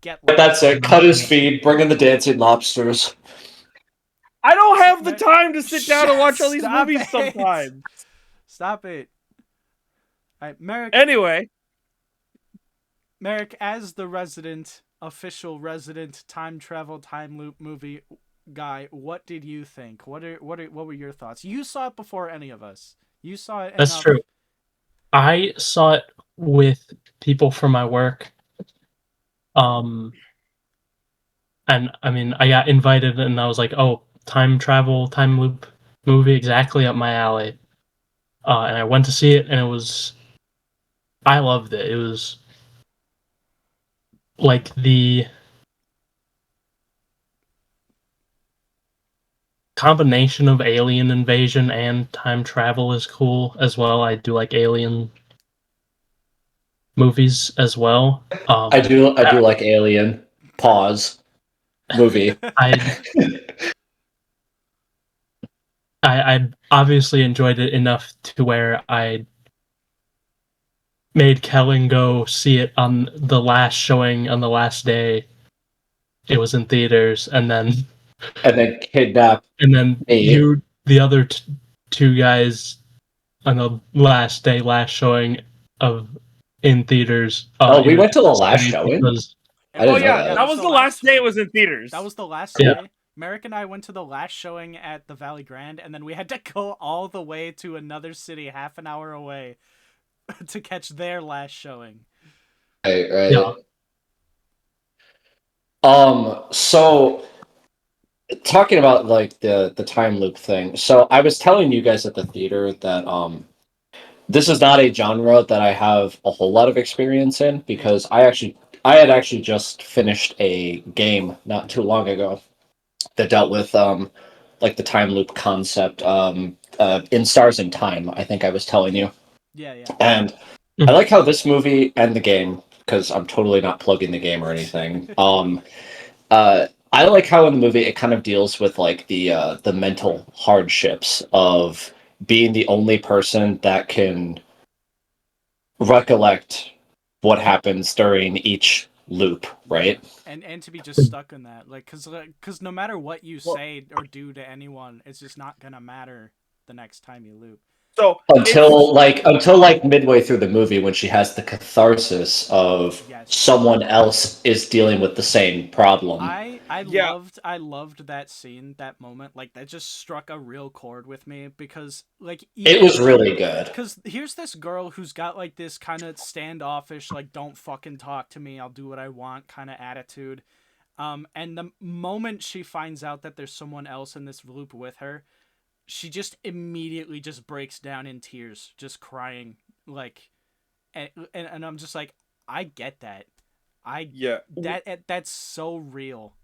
Get That's it. Cut his feed. Bring in the dancing lobsters. I don't have the time to sit down and watch all these Stop movies it. sometimes. Stop it. All right, Anyway, Merrick, as the official resident time travel, time loop movie guy, what did you think? What were your thoughts? You saw it before any of us. You saw it. That's true. I saw it with people from my work. And I mean, I got invited, and I was like, "Oh, time travel, time loop movie, exactly up my alley." And I went to see it, and I loved it. It was like the combination of alien invasion and time travel is cool as well. I do like alien movies as well. I do like Alien. Pause. Movie. I obviously enjoyed it enough to where I made Kellen go see it on the last showing on the last day. It was in theaters, and then Kidnap me. you, the other two guys, on the last day, last showing of in theaters. We went to the last showing. I didn't know that. That was the last day it was in theaters. That was the last Yeah. day. Merrick and I went to the last showing at the Valley Grand, and then we had to go all the way to another city half an hour away to catch their last showing. Right. Yeah. So talking about like the time loop thing. So I was telling you guys at the theater that this is not a genre that I have a whole lot of experience in, because I had actually just finished a game not too long ago that dealt with like the time loop concept in Stars in Time, I think I was telling you. Yeah. And I like how this movie and the game, because I'm totally not plugging the game or anything. I like how in the movie it kind of deals with like the mental hardships of being the only person that can recollect what happens during each loop, right? And to be just stuck in that, like, cause no matter what you say or do to anyone, it's just not gonna matter the next time you loop. So until midway through the movie, when she has the catharsis of someone else is dealing with the same problem. I loved that scene, that moment. Like, that just struck a real chord with me, because like it was really good. Because here's this girl who's got like this kind of standoffish, like, don't fucking talk to me, I'll do what I want kind of attitude. And the moment she finds out that there's someone else in this loop with her, she just immediately just breaks down in tears, just crying, like, and I'm just like, I get that. That's so real.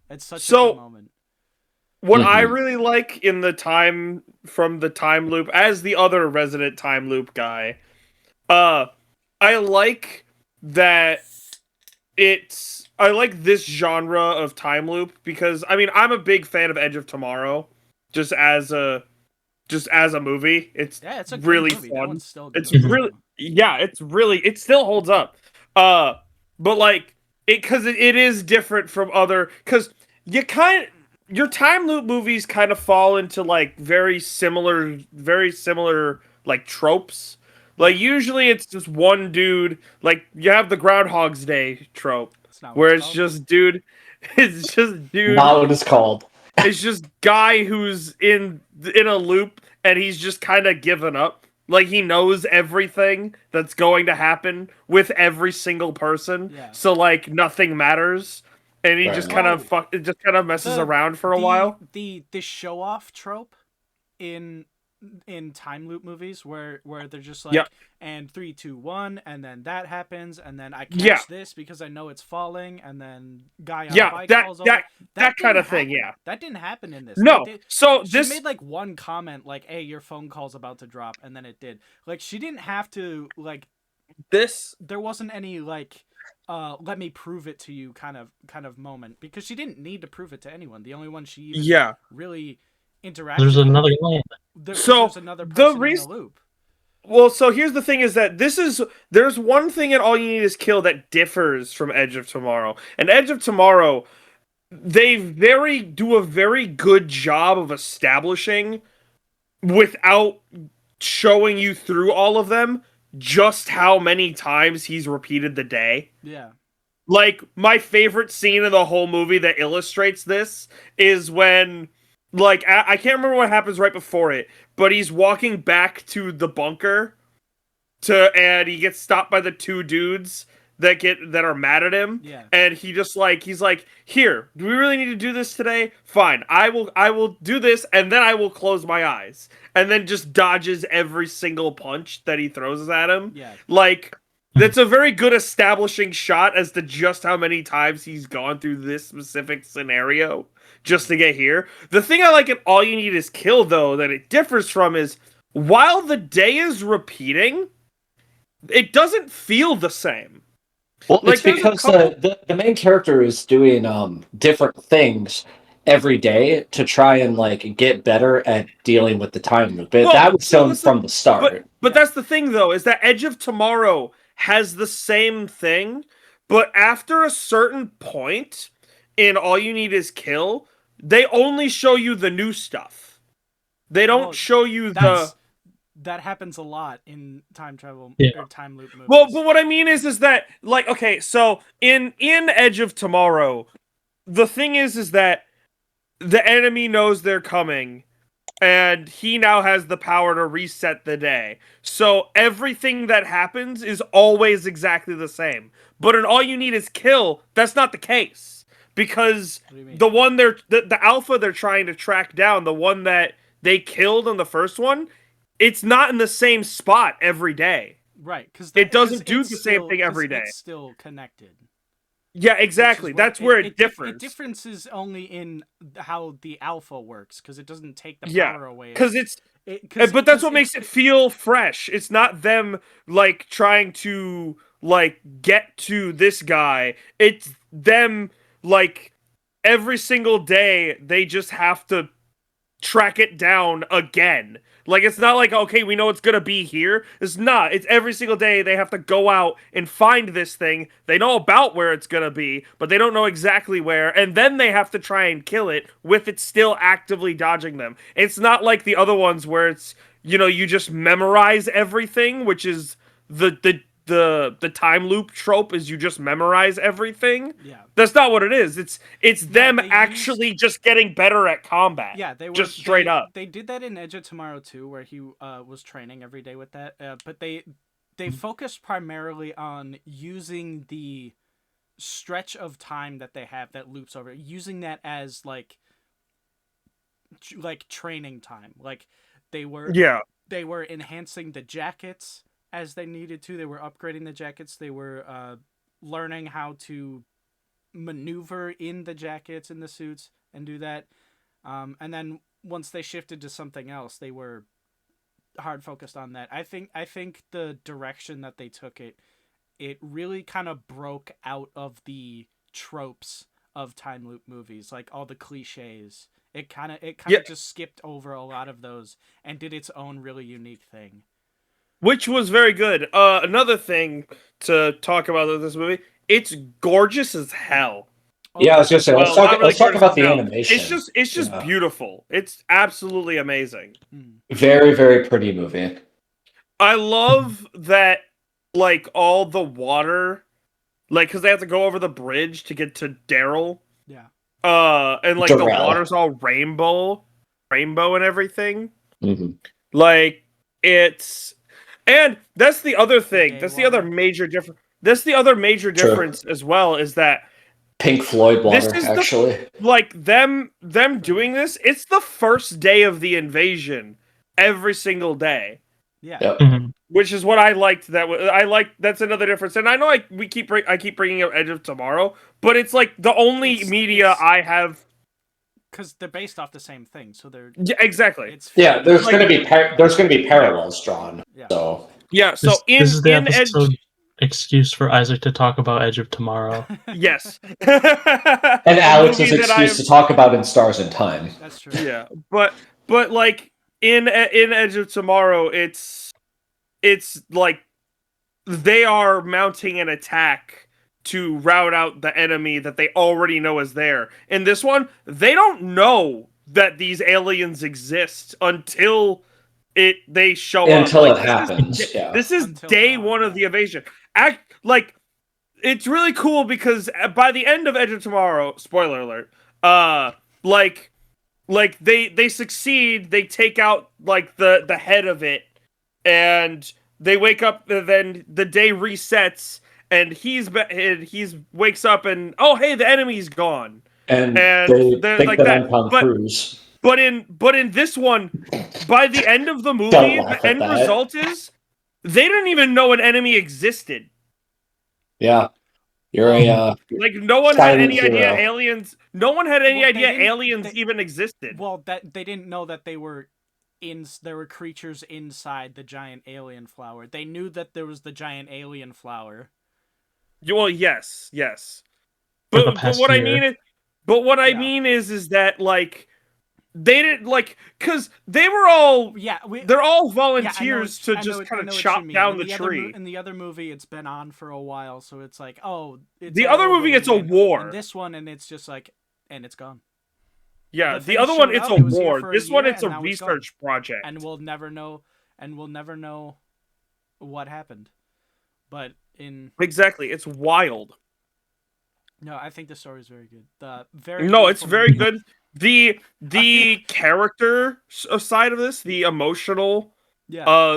It's such a good moment. What I really like in the time from the time loop, as the other resident time loop guy, I like that I like this genre of time loop, because I mean, I'm a big fan of Edge of Tomorrow. Just as a movie, it's a really movie. fun. It's really it still holds up. But like because it is different from other, because your time loop movies kind of fall into like very similar like tropes. Like usually it's just one dude. Like you have the Groundhog's Day trope, where it's just dude. It's just dude. Not what it's called. It's just guy who's in a loop, and he's just kind of given up. Like, he knows everything that's going to happen with every single person. Yeah. So like nothing matters, and he just kind of messes around for a while. The show off trope in time loop movies where they're just like, and 3, 2, 1, and then that happens, and then I catch this because I know it's falling, and then guy on bike falls over. That kind of thing. That didn't happen in this. No. She made like one comment like, "Hey, your phone call's about to drop," and then it did. Like, she didn't have to, like, this. There wasn't any like, let me prove it to you kind of moment, because she didn't need to prove it to anyone. The only one she even really interacted. There's another lane. There's another person in the loop. Well, so here's the thing: is that there's one thing in All You Need Is Kill that differs from Edge of Tomorrow. And Edge of Tomorrow, they do a very good job of establishing, without showing you through all of them, just how many times he's repeated the day. Yeah. Like, my favorite scene in the whole movie that illustrates this is when, like, I can't remember what happens right before it, but he's walking back to the bunker and he gets stopped by the two dudes that are mad at him. Yeah. And he's like, "Here, do we really need to do this today? Fine, I will do this, and then I will close my eyes." And then just dodges every single punch that he throws at him. Yeah. Like, that's a very good establishing shot as to just how many times he's gone through this specific scenario just to get here. The thing I like in All You Need Is Kill, though, that it differs from is, while the day is repeating, it doesn't feel the same. Well, Like, it's there's a because couple. the main character is doing different things every day to try and like get better at dealing with the time loop. But Well, that was so shown that's the from the start. but that's the thing though, is that Edge of Tomorrow has the same thing, but after a certain point in All You Need Is Kill, they only show you the new stuff. They don't Well, show you that's that happens a lot in time travel Yeah. or time loop movies. Well, but what I mean is that, like, okay, so in Edge of Tomorrow, the thing is that the enemy knows they're coming, and he now has the power to reset the day. So everything that happens is always exactly the same. But in All You Need Is Kill, that's not the case. Because What do you mean? the one the alpha they're trying to track down, the one that they killed on the first one, it's not in the same spot every day. Right, because It doesn't do the same thing every day. It's still connected. Yeah, exactly. That's where it differs. It differences only in how the alpha works, because it doesn't take the Yeah, power away. because but that's what makes it feel fresh. It's not them like trying to like get to this guy. It's them like every single day they just have to track it down again. Like, it's not like, okay, we know it's gonna be here. It's not. It's every single day they have to go out and find this thing. They know about where it's gonna be, but they don't know exactly where, and then they have to try and kill it with it still actively dodging them. It's not like the other ones where it's, you just memorize everything, which is the time loop trope, is you just memorize everything. Yeah. That's not what it is. It's them they actually just getting better at combat. Yeah, they were just straight up. They did that in Edge of Tomorrow too, where he was training every day with that. But they focused primarily on using the stretch of time that they have that loops over, using that as like training time. Like they were enhancing the jackets as they needed to. They were upgrading the jackets. They were learning how to maneuver in the jackets and the suits and do that. And then once they shifted to something else, they were hard focused on that. I think the direction that they took it really kind of broke out of the tropes of time loop movies, like all the cliches. It kind of just skipped over a lot of those and did its own really unique thing. Which was very good. Another thing to talk about with this movie, it's gorgeous as hell. Yeah, I was gonna say, let's talk about the animation. It's just beautiful. It's absolutely amazing. Very, very pretty movie. I love that, like, all the water, like, because they have to go over the bridge to get to Daryl. Yeah. And like the water's all rainbow and everything. Mm-hmm. Like, and that's the other thing. That's the other major difference. That's the other major difference as well, is that Pink Floyd water, actually. Like them doing this, it's the first day of the invasion every single day. Yeah. Yep. Mm-hmm. Which is what I liked. That's another difference. And I know I keep bringing up Edge of Tomorrow, but it's like the only media I have, because they're based off the same thing, so they're exactly. There's going to be parallels drawn. Yeah. So this is the episode excuse for Isaac to talk about Edge of Tomorrow. Yes. And Alex's excuse to talk about In Stars in Time. That's true. Yeah, but like in Edge of Tomorrow, it's like they are mounting an attack to rout out the enemy that they already know is there. In this one, they don't know that these aliens exist until they show up. Until it happens. This is day one of the invasion. It's really cool because by the end of Edge of Tomorrow, spoiler alert, like they succeed, they take out like the head of it, and they wake up, and then the day resets, and he wakes up, and oh hey, the enemy's gone, and they're like that. But in this one, by the end of the movie, the end result is they didn't even know an enemy existed. Yeah. You're like no one had any idea aliens. No one had any idea aliens even existed. Well, that they didn't know that they were there were creatures inside the giant alien flower. They knew that there was the giant alien flower. Well, yes. For the But past what I year. mean is, but what I Yeah. mean is that like they didn't like because they were all they're all volunteers to just kind of chop down the tree. In the other movie, it's been on for a while, so it's like, oh, it's The all other over movie, it's a again. war. And this one, and it's just like, and it's gone. Yeah, The the thing other one, showed it's up, a it was here war. for a This one, year, it's a and now it's gone. research project. And we'll never know what happened. But Exactly, it's wild. no, I think the story is very good. No, it's very movie. good. The character side of this, the emotional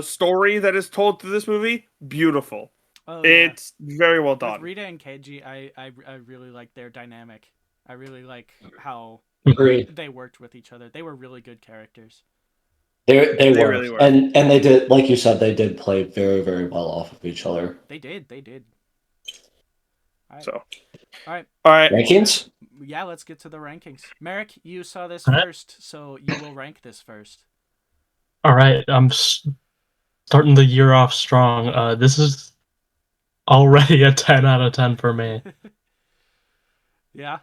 story that is told through this movie, beautiful. Oh, it's very well done. With Rita and Keiji, I really like their dynamic. I really like how Agreed. they worked with each other. They were really good characters. They were. Really were. And they did, like you said, they did play very, very well off of each other. They did. All right. So, all right. Rankings? Yeah, let's get to the rankings. Merrick, you saw this All right. first, so you will rank this first. All right, I'm starting the year off strong. This is already a 10 out of 10 for me. Yeah.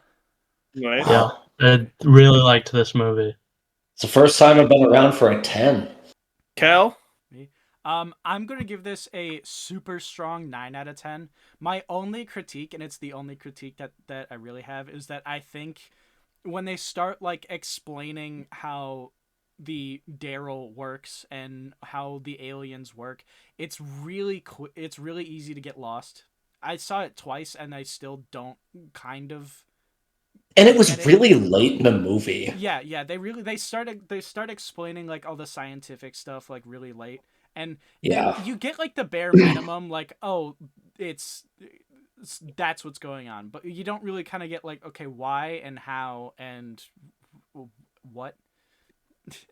Nice. Yeah, I really liked this movie. It's the first time I've been around for a 10. Cal? I'm going to give this a super strong 9 out of 10. My only critique, and it's the only critique that I really have, is that I think when they start like explaining how the Daryl works and how the aliens work, it's really easy to get lost. I saw it twice and I still don't kind of. And it was really late in the movie. Yeah. They start explaining like all the scientific stuff like really late. And you get like the bare minimum, like, oh, that's what's going on, but you don't really kind of get like, okay, why and how and what,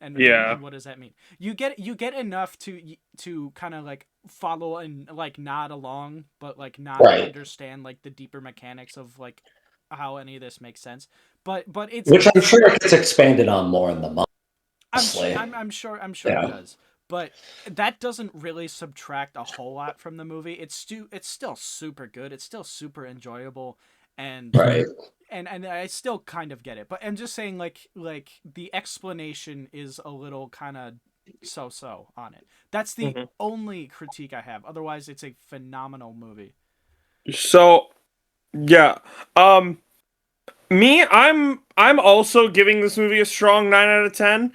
and what does that mean? You get enough to kind of like follow and like nod along, but like not understand like the deeper mechanics of like how any of this makes sense. But it's, which I'm sure it gets expanded on more in the month. I'm sure it does. But that doesn't really subtract a whole lot from the movie. It's still super good. It's still super enjoyable, and and I still kind of get it. But I'm just saying, like the explanation is a little kind of so on it. That's the only critique I have. Otherwise, it's a phenomenal movie. So, yeah, me, I'm also giving this movie a strong 9 out of 10.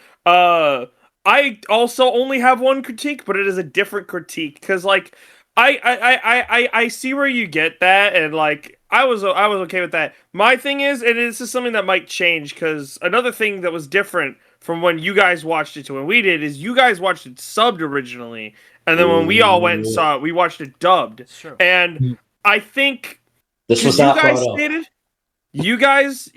I also only have one critique, but it is a different critique because, like, I see where you get that, and like, I was okay with that. My thing is, and this is something that might change because another thing that was different from when you guys watched it to when we did is you guys watched it subbed originally, and then when we all went and saw it, we watched it dubbed. It's true. And I think this was not brought up. You guys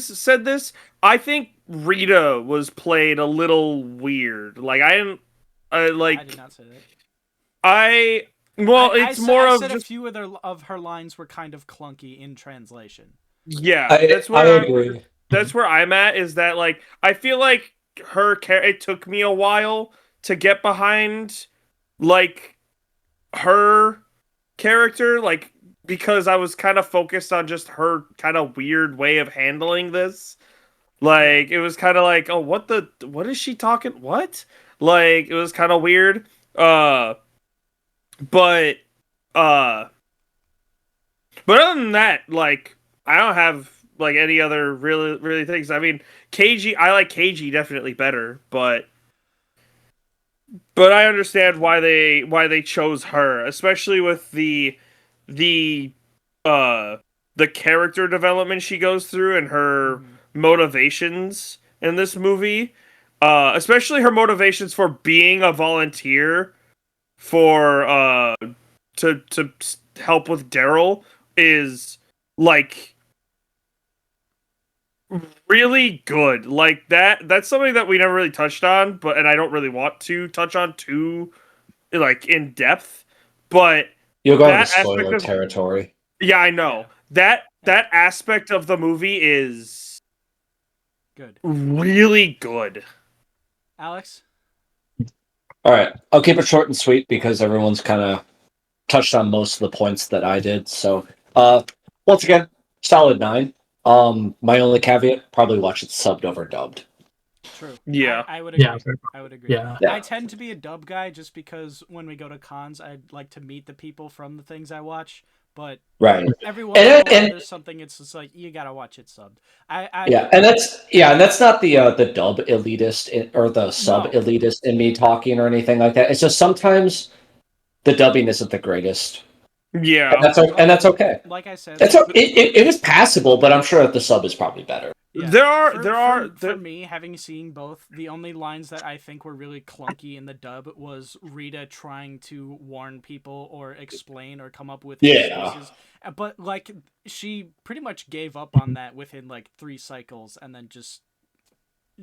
said this. I think Rita was played a little weird. Like I did not say that. I said a few of her lines were kind of clunky in translation. Yeah, I agree. That's where I'm at. Is that like I feel like it took me a while to get behind like her character, like because I was kind of focused on just her kind of weird way of handling this. Like, it was kind of like, oh, what is she talking? What? Like, it was kind of weird. But other than that, like, I don't have, like, any other really things. I mean, I like KG definitely better, but I understand why they chose her, especially with the character development she goes through and her motivations in this movie, especially her motivations for being a volunteer for to help with Daryl is like really good. Like that's something that we never really touched on, and I don't really want to touch on too like in depth, but you'll go into spoiler territory. Yeah, I know. That aspect of the movie is good. Really good. Alex? All right, I'll keep it short and sweet because everyone's kind of touched on most of the points that I did. So, once again, solid 9. My only caveat: probably watch it subbed over dubbed. True. Yeah. I would agree. Yeah, I would agree. yeah. Yeah. I tend to be a dub guy just because when we go to cons, I'd like to meet the people from the things I watch. But Right. every once in a while, And there's something. It's just like you gotta watch it subbed. and that's not the dub elitist or the sub No. elitist in me talking or anything like that. It's just sometimes the dubbing isn't the greatest, Yeah. and that's okay. Like I said, It was passable, but I'm sure that the sub is probably better. yeah. There For me, having seen both, the only lines that I think were really clunky in the dub was Rita trying to warn people or explain or come up with Yeah. excuses. But like she pretty much gave up on that within like 3 cycles and then just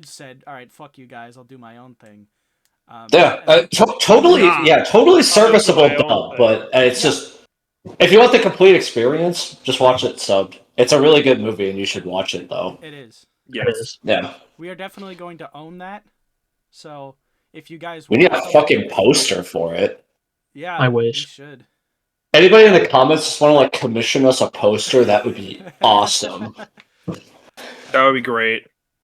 said, "All right, fuck you guys, I'll do my own thing." Totally, totally serviceable my own dub, thing. but it's just if you want the complete experience, just watch it subbed. It's a really good movie, and you should watch it though. It is. Yes. Yeah, We are definitely going to own that. So if you guys we need want a fucking poster for it. yeah, I wish. we should. Anybody in the comments just want to like commission us a poster? That would be awesome. That would be great.